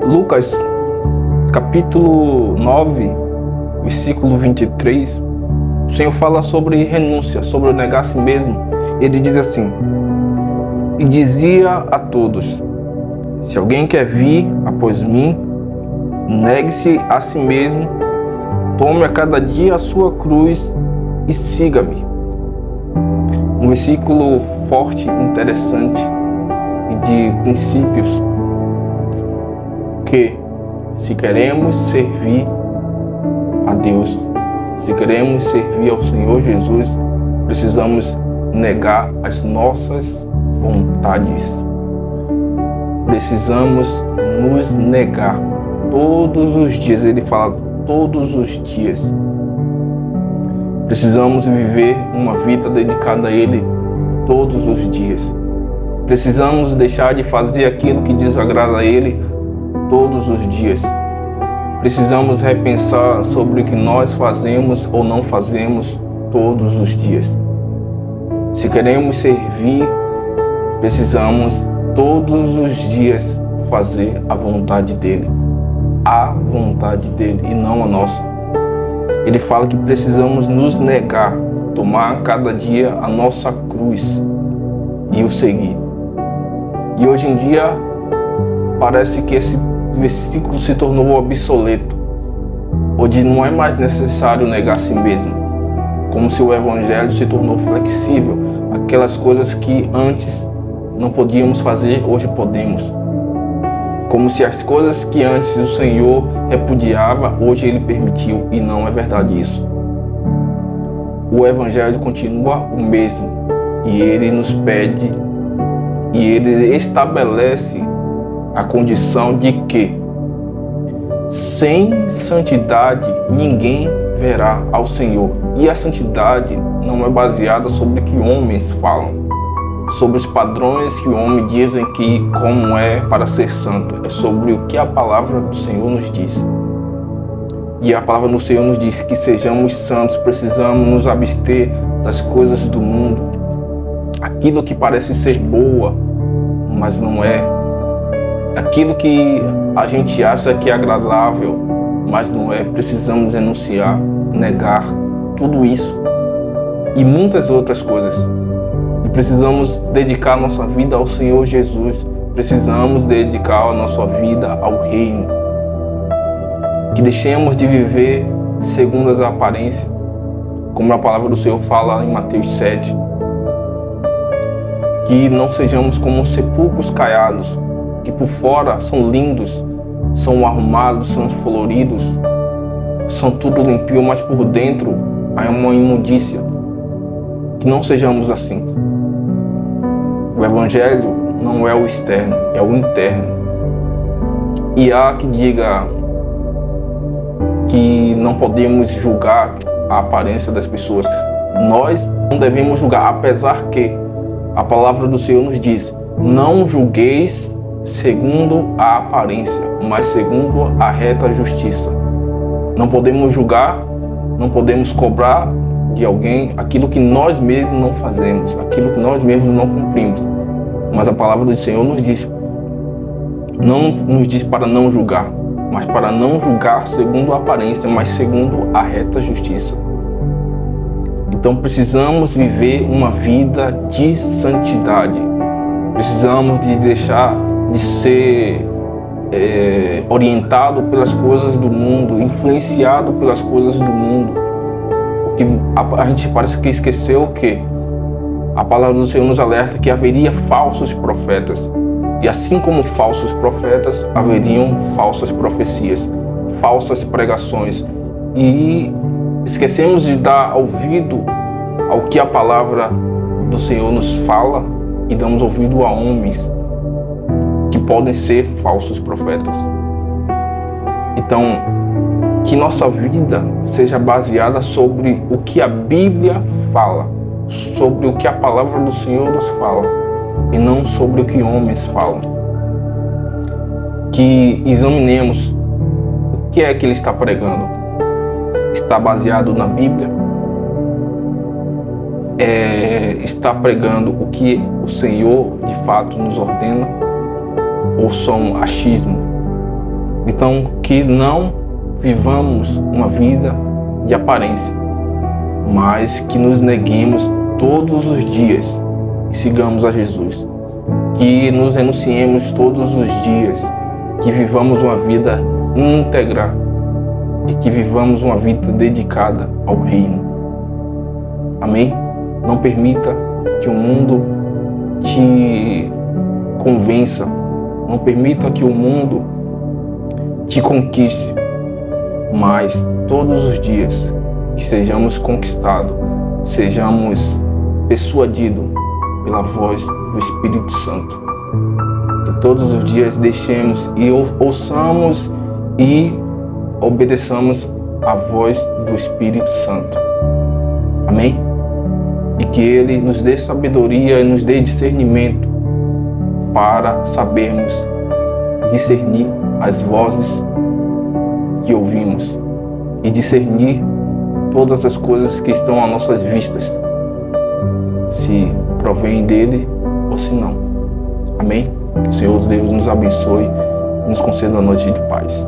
Lucas, capítulo 9, versículo 23, o Senhor fala sobre renúncia, sobre o negar a si mesmo. Ele diz assim: e dizia a todos: se alguém quer vir após mim, negue-se a si mesmo, tome a cada dia a sua cruz e siga-me. Um versículo forte, interessante e de princípios, que se queremos servir a Deus, se queremos servir ao Senhor Jesus, precisamos negar as nossas vontades. Precisamos nos negar todos os dias. Ele fala todos os dias. Precisamos viver uma vida dedicada a Ele todos os dias. Precisamos deixar de fazer aquilo que desagrada a Ele todos os dias. Precisamos repensar sobre o que nós fazemos ou não fazemos todos os dias. Se queremos servir, precisamos todos os dias fazer a vontade dEle. A vontade dEle e não a nossa. Ele fala que precisamos nos negar, tomar cada dia a nossa cruz e o seguir. E hoje em dia parece que esse versículo se tornou obsoleto, onde não é mais necessário negar a si mesmo, como se o evangelho se tornou flexível. Aquelas coisas que antes não podíamos fazer, hoje podemos. Como se as coisas que antes o Senhor repudiava, hoje Ele permitiu, e não é verdade isso. O evangelho continua o mesmo, e Ele nos pede, e Ele estabelece a condição de que sem santidade ninguém verá ao Senhor. E a santidade não é baseada sobre o que homens falam, sobre os padrões que o homem dizem que como é para ser santo. É sobre o que a palavra do Senhor nos diz. E a palavra do Senhor nos diz que sejamos santos, precisamos nos abster das coisas do mundo. Aquilo que parece ser boa, mas não é. Aquilo que a gente acha que é agradável, mas não é. Precisamos renunciar, negar tudo isso e muitas outras coisas. E precisamos dedicar nossa vida ao Senhor Jesus. Precisamos dedicar a nossa vida ao Reino. Que deixemos de viver segundo as aparências, como a palavra do Senhor fala em Mateus 7. Que não sejamos como sepulcros caiados, que por fora são lindos, são arrumados, são floridos, são tudo limpinho, mas por dentro há uma imundícia. Que não sejamos assim. O Evangelho não é o externo, é o interno. E há que diga que não podemos julgar a aparência das pessoas. Nós não devemos julgar, apesar que a palavra do Senhor nos diz: não julgueis segundo a aparência, mas segundo a reta justiça. Não podemos julgar, não podemos cobrar de alguém aquilo que nós mesmos não fazemos, aquilo que nós mesmos não cumprimos. Mas a palavra do Senhor nos diz, não nos diz para não julgar, mas para não julgar segundo a aparência, mas segundo a reta justiça. Então precisamos viver uma vida de santidade. Precisamos de deixar de ser orientado pelas coisas do mundo, influenciado pelas coisas do mundo. Que a gente parece que esqueceu que a palavra do Senhor nos alerta que haveria falsos profetas. E assim como falsos profetas, haveriam falsas profecias, falsas pregações. E esquecemos de dar ouvido ao que a palavra do Senhor nos fala e damos ouvido a homens que podem ser falsos profetas. Então, que nossa vida seja baseada sobre o que a Bíblia fala, sobre o que a palavra do Senhor nos fala, e não sobre o que homens falam. Que examinemos o que é que ele está pregando. Está baseado na Bíblia? Está pregando o que o Senhor de fato nos ordena? Ou são achismo? Então, que não vivamos uma vida de aparência, mas que nos neguemos todos os dias e sigamos a Jesus. Que nos renunciemos todos os dias, que vivamos uma vida íntegra e que vivamos uma vida dedicada ao reino. Amém? Não permita que o mundo te convença, não permita que o mundo te conquiste, mas todos os dias que sejamos conquistados, sejamos persuadidos pela voz do Espírito Santo. Que todos os dias deixemos e ouçamos e obedeçamos a voz do Espírito Santo. Amém? E que Ele nos dê sabedoria e nos dê discernimento para sabermos discernir as vozes que ouvimos e discernir todas as coisas que estão às nossas vistas, se provém dele ou se não. Amém? Que o Senhor Deus nos abençoe e nos conceda uma noite de paz.